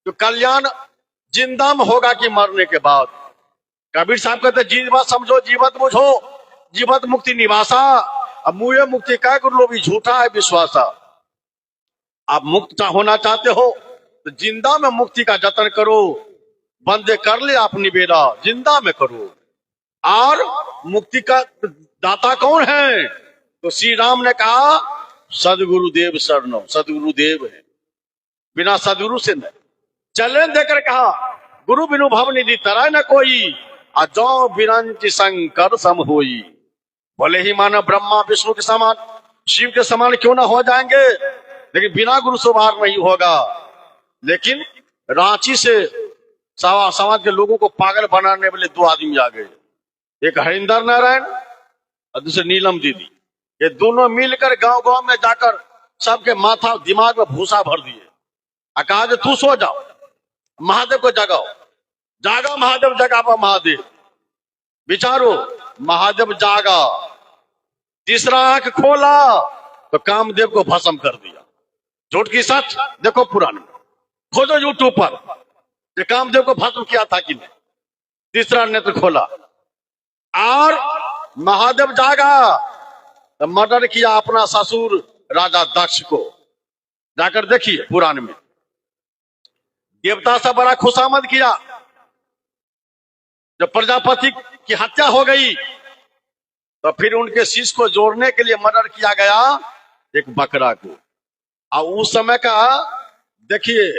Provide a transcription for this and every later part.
तो कल्याण जिंदा में होगा कि मरने के बाद। कबीर साहब कहते जीवत समझो जीवत बुझो, जीवत मुक्ति निवासा, अब मुए मुक्ति का गुरु भी झूठा है विश्वासा। आप मुक्त होना चाहते हो तो जिंदा में मुक्ति का जतन करो, बंदे कर ले आप निवेदा जिंदा में करो। और मुक्ति का दाता कौन है? तो श्री राम ने कहा सदगुरुदेव शरणम, सदगुरुदेव है, बिना सदगुरु से नहीं। चैलेंज देकर कहा गुरु बिनु भव निधि तरह न कोई, अजो बिरंच शंकर सम होई। भले ही मानो ब्रह्मा विष्णु के समान, शिव के समान क्यों ना हो जाएंगे, लेकिन बिना गुरु सुधार नहीं होगा। लेकिन रांची से समाज के लोगों को पागल बनाने वाले दो आदमी आ गए, एक हरिंदर नारायण और दूसरे नीलम दीदी। ये दोनों मिलकर गांव गांव में जाकर सबके माथा दिमाग में भूसा भर दिए। कहा जो तू सो जाओ, महादेव को जगाओ, जागा महादेव, जगा महादेव। विचारो महादेव जागा, तीसरा आंख खोला तो कामदेव को भस्म कर दिया। झूठ की सच देखो पुराण में, खोजो यूट्यूब पर, ये कामदेव को भस्म किया था कि नहीं। तीसरा नेत्र खोला और महादेव जागा तो मर्डर किया अपना ससुर राजा दक्ष को। जाकर देखिए पुराण में, देवता से बड़ा खुशामद किया। जब प्रजापति की हत्या हो गई तो फिर उनके शिष्य को जोड़ने के लिए मर्डर किया गया एक बकरा को। और उस समय का देखिए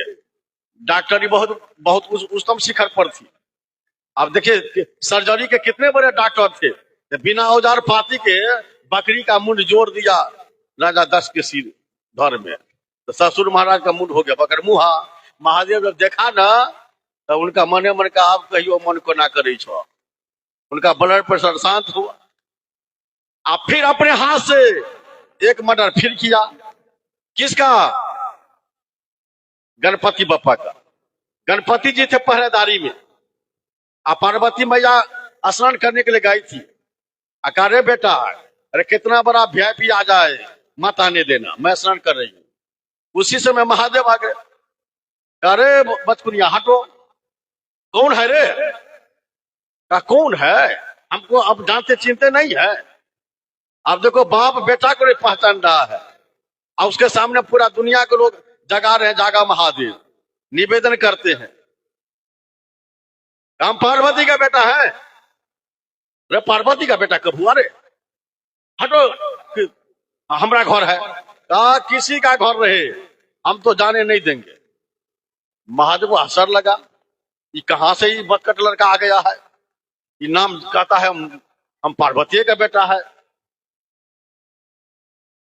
डॉक्टरी बहुत बहुत उच्चतम शिखर पर थी। अब देखिए सर्जरी के कितने बड़े डॉक्टर थे, तो बिना औजार पाती के बकरी का मुंड जोड़ दिया राजा दक्ष के सिर धर में, तो ससुर महाराज का मुंड हो गया बकर मुहा। महादेव जब देखा ना तो उनका मने मन का आप कहियो मन को ना करे छो, उनका ब्लड प्रेशर शांत हुआ। आप फिर अपने हाथ से एक मर्डर फिर किया। किसका? गणपति बप्पा का। गणपति जी थे पहरेदारी में, पार्वती मैया स्नान करने के लिए गई थी। अरे बेटा, अरे कितना बड़ा वीआईपी आ जाए मत आने देना, मैं स्नान कर रही हूँ। उसी समय महादेव आ गए। अरे बचकुनिया हटो, कौन है रे? कौन है? हमको अब जानते चिंते नहीं है। अब देखो बाप बेटा को नहीं पहचान रहा है और उसके सामने पूरा दुनिया के लोग जगा रहे हैं, जागा महादेव, निवेदन करते हैं। हम पार्वती का बेटा है। रे पार्वती का बेटा कब हुआ रे? हटो, हमारा घर है। किसी का घर रहे हम तो जाने नहीं देंगे। महादेव को असर लगा, ये कहां से ये बदकट लड़का आ गया है, ये नाम कहता है हम पार्वती का बेटा है,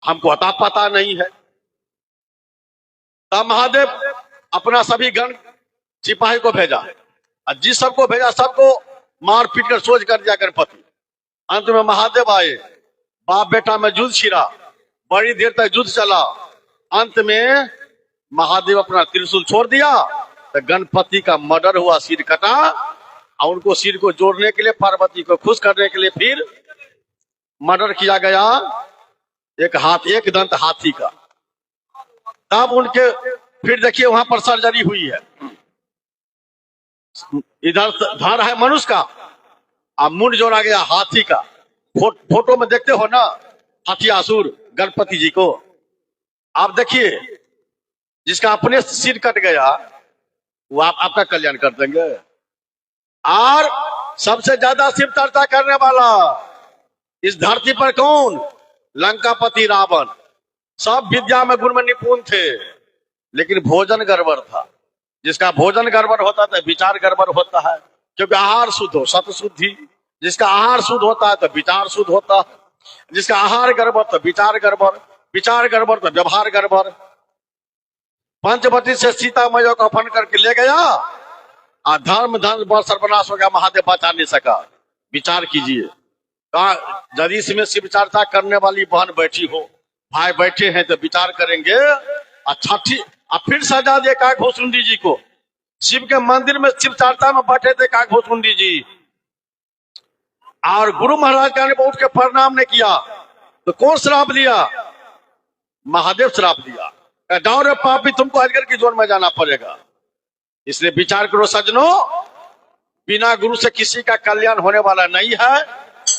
हमको अता पता नहीं है। तब महादेव अपना सभी गण सिपाही को भेजा, और जिस सबको भेजा सबको मार पीट कर सोच कर दिया गणपति। अंत में महादेव आए, बाप बेटा में युद्ध छिड़ा, बड़ी देर तक युद्ध चला। अंत में महादेव अपना त्रिशूल छोड़ दिया तो गणपति का मर्डर हुआ, सिर कटा। और उनको सिर को जोड़ने के लिए, पार्वती को खुश करने के लिए फिर मर्डर किया गया एक दंत हाथी का। तब उनके फिर देखिए वहां पर सर्जरी हुई है। इधर धार है मनुष्य का, अब मुंड जोड़ा गया हाथी का। फोटो में देखते हो ना हाथी असुर गणपति जी को। आप देखिए जिसका अपने सिर कट गया वो आपका कल्याण कर देंगे। और सबसे ज्यादा शिव चर्चा करने वाला इस धरती पर कौन? लंकापति रावण। सब विद्या में गुण में निपुण थे, लेकिन भोजन गड़बड़ था। जिसका भोजन गड़बड़ होता है विचार गड़बड़ होता है, क्योंकि आहार शुद्ध हो सत शुद्धि। जिसका आहार शुद्ध होता है तो विचार शुद्ध होता है, जिसका आहार गड़बड़ तो विचार गड़बड़, विचार गड़बड़ तो व्यवहार गड़बड़। पंचवटी से सीता मैया को अपहरण करके ले गया और धर्म धन बर सर्वनाश हो गया, महादेव बचा नहीं सका। विचार कीजिए, यदि इसमें शिव चर्चा करने वाली बहन बैठी हो, भाई बैठे हैं तो विचार करेंगे। और फिर सजा दिए काकभूषुंडी जी को। शिव के मंदिर में शिव चर्चा में बैठे थे काकभूषुंडी जी, और गुरु महाराज का ने उठ के प्रणाम ने किया तो कौन श्राप दिया? महादेव श्राप दिया, जाओ रे पापी, तुमको अजगर की जोन में जाना पड़ेगा। इसलिए विचार करो सज्जनों, बिना गुरु से किसी का कल्याण होने वाला नहीं है।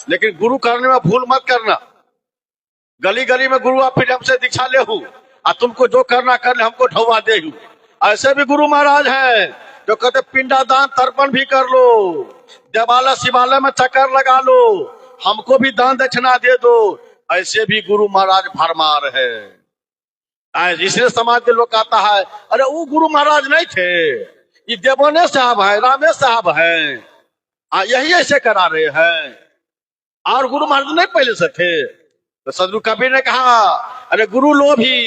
लेकिन गुरु करने में भूल मत करना। गली गली में गुरु आप फिर हमसे दीक्षा ले हूं और तुमको जो करना कर ले, हमको ढवा दे हूं। ऐसे भी गुरु महाराज हैं जो कहते पिंडा दान तर्पण भी कर लो, देवालय शिवालय में चक्कर लगा लो, हमको भी दान दक्षिणा दे दो। ऐसे भी गुरु महाराज भरमार है। इसलिए समाज के लोग कहता है अरे वो गुरु महाराज नहीं थे, ये देवाने साहब है, रामेश साहब है, यही ऐसे करा रहे हैं, और गुरु महाराज नहीं पहले से थे। तो सदगुरु कबीर ने कहा अरे गुरु लोभी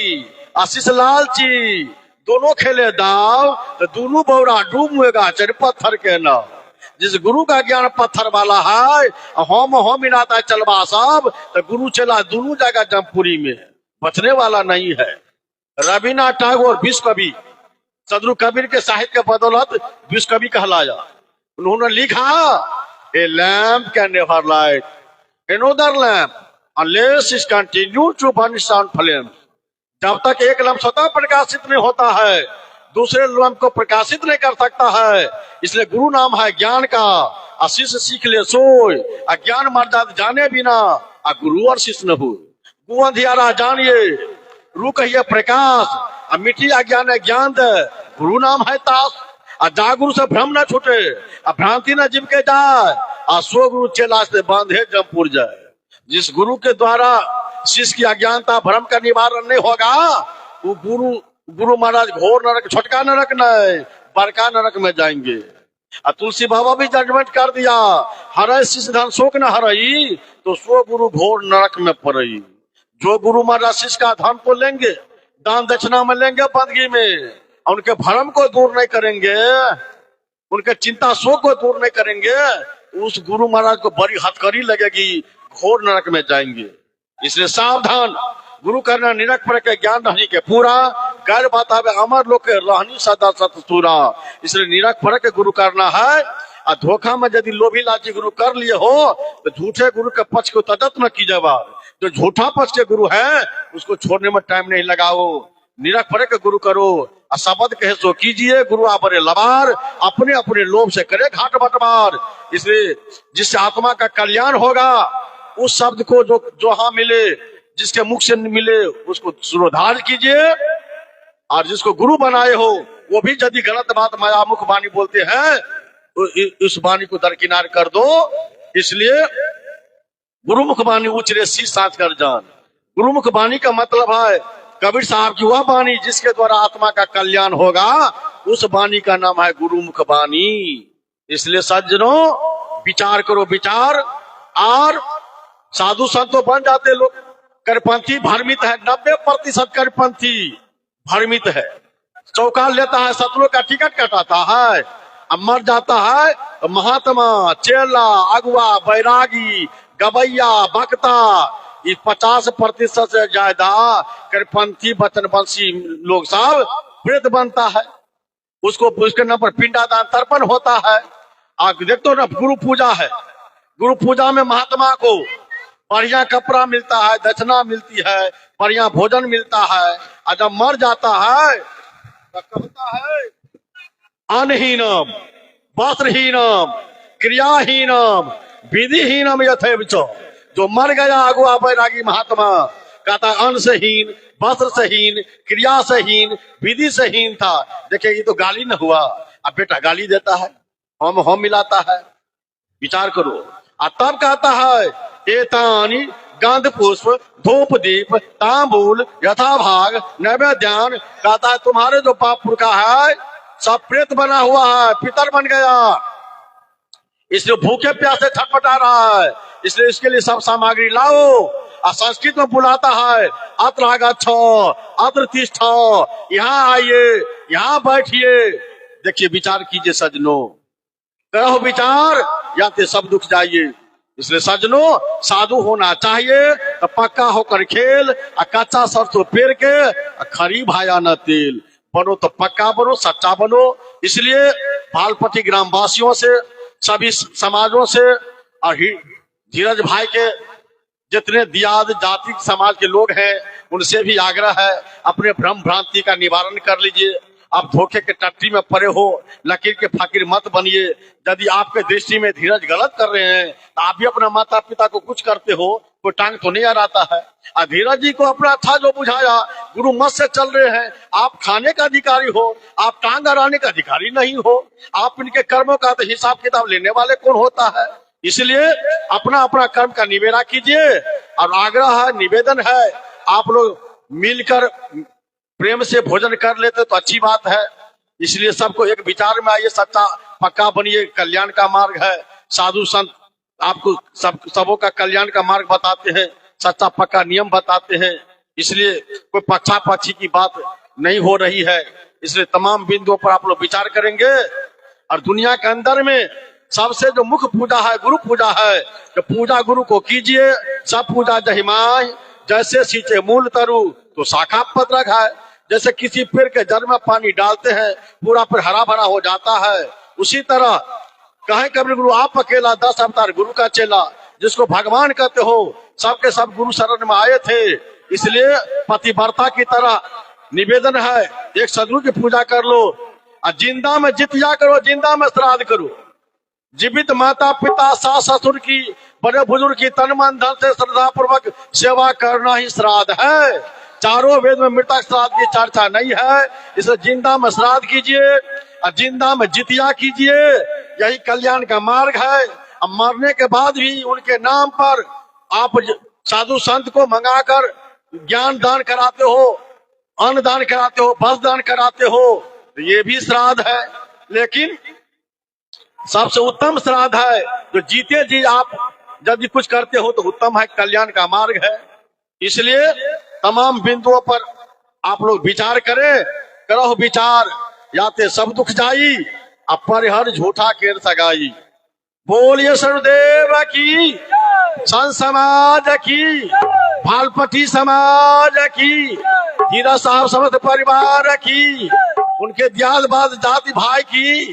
आशीष लालची दोनों खेले दाव, तो दोनों बौरा डूबेगा चढ़ पत्थर के नाव। जिस गुरु का ज्ञान पत्थर वाला है, हम मिलाता है चलवा सब, तो गुरु चला दोनों जगह जमपुरी में, बचने वाला नहीं है। रविन्द्रनाथ टैगोर विश्व कवि, सदगुरु कबीर के साहित्य के बदौलत विश्व कवि कहलाया। उन्होंने लिखा a lamp can never light another lamp unless it continue to burn on flame. जब तक एक लैंप स्वतः प्रकाशित नहीं होता है, दूसरे लैंप को प्रकाशित नहीं कर सकता है। इसलिए गुरु नाम है ज्ञान का, आशीष सीख ले सोए, अज्ञान मर्यादा जाने बिना गुरु और शिष्य न हो। गु अंधियारा जानिए रू कहिए प्रकाश, मिट्टी अज्ञान ज्ञान दे, गुरु नाम है ताश। जागुरु से भ्रम न छूटे, भ्रांति न जिम के जाए, सो गुरु चेला से बांधे जमपुर जाए। जिस गुरु के द्वारा शिष्य की अज्ञानता भ्रम का निवारण नहीं होगा, वो गुरु महाराज घोर नरक, छोटका नरक नहीं बड़का नरक में जाएंगे। तुलसी बाबा भी जजमेंट कर दिया, हर शिष्य धन शोक न हरई, तो सो गुरु घोर नरक में पड़ई। जो गुरु महाराज शिष्य का धन को लेंगे, दान दक्षिणा में लेंगे बंदगी में, उनके भ्रम को दूर नहीं करेंगे, उनके चिंता शोक को दूर नहीं करेंगे, उस गुरु महाराज को बड़ी हथकड़ी लगेगी, घोर नरक में जाएंगे। इसलिए सावधान, गुरु करना निरख पर के ज्ञान रहनी के पूरा, गैर बतावे अमर लोग के रहनी सदा सतसूरा। इसलिए निरख पर के गुरु करना है। और धोखा में यदि लोभी लालची गुरु कर लिए हो, तो झूठे गुरु के पक्ष को तदत न कीजिएगा। जो झूठा पक्ष के गुरु है उसको छोड़ने में टाइम नहीं लगाओ, निरख पर के गुरु करो। शब्द कहे सो कीजिए, गुरु आपरे लबार, अपने अपने लोभ से करे घाट बटवार। इसलिए जिससे आत्मा का कल्याण होगा, उस शब्द को जो हाँ मिले, जिसके मुख से मिले, उसको सुरोधार कीजिए। और जिसको गुरु बनाए हो, वो भी यदि गलत बात माया मुख वाणी बोलते हैं, तो इस वाणी को दरकिनार कर दो। इसलिए गुरुमुख वाणी उचरे सी साथ कर जान। गुरुमुख वाणी का मतलब है कबीर साहब की वह वाणी जिसके द्वारा आत्मा का कल्याण होगा, उस वाणी का नाम है गुरुमुख वाणी। इसलिए सज्जनों विचार करो विचार। और साधु संत तो बन जाते लोग, करपंथी भ्रमित है, 90% करपंथी भ्रमित है। चौका लेता है, शत्रु का टिकट कटाता है, अब मर जाता है। तो महात्मा, चेला, अगुआ, बैरागी, गवैया, बक्ता, इस 50% से ज्यादा करपंथी वचनवंशी लोग सब प्रेत बनता है। उसको उसके नाम पर पिंडादान तर्पण होता है। आप देखते ना, गुरु पूजा है, गुरु पूजा में महात्मा को बढ़िया कपड़ा मिलता है, दक्षिणा मिलती है, बढ़िया भोजन मिलता है। और जब मर जाता है तो कहता है अनहीनम वस्त्रहीनम क्रियाहीनम विधिहीनम यथेच। जो मर गया अगुआ बैरागी महात्मा, कहता अन्न से हीन, वस्त्र से हीन, क्रिया से हीन, विधि से हीन था। देखिए ये तो गाली न हुआ, अब बेटा गाली देता है, हम मिलाता है। विचार करो। और तब कहता है एतानी गंध पुष्प धूप दीप तांबूल यथाभाग नैवेद्यान। कहता है तुम्हारे जो पाप पुरखा है सब प्रेत बना हुआ है, पितर बन गया, इसलिए भूखे प्यासे छटपटा रहा है। इसलिए इसके लिए सब सामग्री लाओ। और संस्कृत में बुलाता है अत्र आगच्छो, अत्र तिष्ठो, यहाँ आइए, यहाँ बैठिए। देखिए विचार कीजिए सज्जनों, करो विचार या तो सब दुख जाइए। इसलिए सज्जनों साधु होना चाहिए तो पक्का होकर खेल, कच्चा सरसों पेड़ के खरी भाया न तेल। बनो तो पक्का बनो, सच्चा बनो। इसलिए भालपट्टी ग्रामवासियों से, सभी समाजों से और धीरज भाई के जितने दियाद जाति समाज के लोग हैं, उनसे भी आग्रह है अपने भ्रम भ्रांति का निवारण कर लीजिए। आप धोखे के टट्टी में पड़े हो, लकीर के फकीर मत बनिए। यदि आपके दृष्टि में धीरज गलत कर रहे हैं तो आप भी अपना माता पिता को कुछ करते हो, कोई टांग तो नहीं अड़ाता है। और धीरज जी को अपना था जो बुझाया, गुरु मत से चल रहे हैं। आप खाने का अधिकारी हो, आप टांग अड़ाने का अधिकारी नहीं हो। आप इनके कर्मों का तो हिसाब किताब लेने वाले कौन होता है। इसलिए अपना अपना कर्म का निबेड़ा कीजिए। और आग्रह है, निवेदन है, आप लोग मिलकर प्रेम से भोजन कर लेते तो अच्छी बात है। इसलिए सबको एक विचार में आइए, सच्चा पक्का बनिए। कल्याण का मार्ग है, साधु संत आपको सबों का कल्याण का मार्ग बताते हैं, सच्चा पक्का नियम बताते हैं। इसलिए कोई पक्षा पक्षी की बात नहीं हो रही है। इसलिए तमाम बिंदुओं पर आप लोग विचार करेंगे। और दुनिया के अंदर में सबसे जो मुख्य पूजा है गुरु पूजा है। जो पूजा गुरु को कीजिए, सब पूजा जहिमाय। जैसे सींचे मूल तरु तो शाखा पत्रक है। जैसे किसी पेड़ के जड़ में पानी डालते हैं, पूरा पेड़ हरा भरा हो जाता है। उसी तरह कहे कबीर गुरु आप अकेला 10 अवतार गुरु का चेला। जिसको भगवान कहते हो, सबके सब गुरु शरण में आए थे। इसलिए पतिव्रता की तरह निवेदन है, एक सदगुरु की पूजा कर लो। और जिंदा में जितिया करो, जिंदा में श्राद्ध करो। जीवित माता पिता सास ससुर की, बड़े बुजुर्ग की तन मन धन से श्रद्धा पूर्वक सेवा करना ही श्राद्ध है। चारों वेद में मृतक श्राद्ध की चर्चा नहीं है। इसलिए जिंदा में श्राद्ध कीजिए और जिंदा में जितिया कीजिए। यही कल्याण का मार्ग है। अब मरने के बाद भी उनके नाम पर आप साधु संत को मंगाकर ज्ञान दान कराते हो, अन्न दान कराते हो, वस्त्र दान कराते हो, तो ये भी श्राद्ध है। लेकिन सबसे उत्तम श्राद्ध है जो जीते जी आप यदि कुछ करते हो तो उत्तम है, कल्याण का मार्ग है। इसलिए तमाम बिंदुओं पर आप लोग विचार करें। करो विचार, याते सब दुख जाई, अपरिहर झूठा केर सगाई। बोलिए सरुदेव की, संत समाज की, भालपट्टी समाज की, हीरा साहब समस्त परिवार की, उनके दियाद जाति भाई की,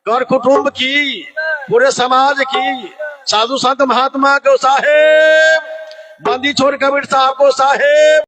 कर कुटुंब की, पूरे समाज की, साधु संत महात्मा को साहेब, बंदी छोड़ कबीर साहब को साहेब।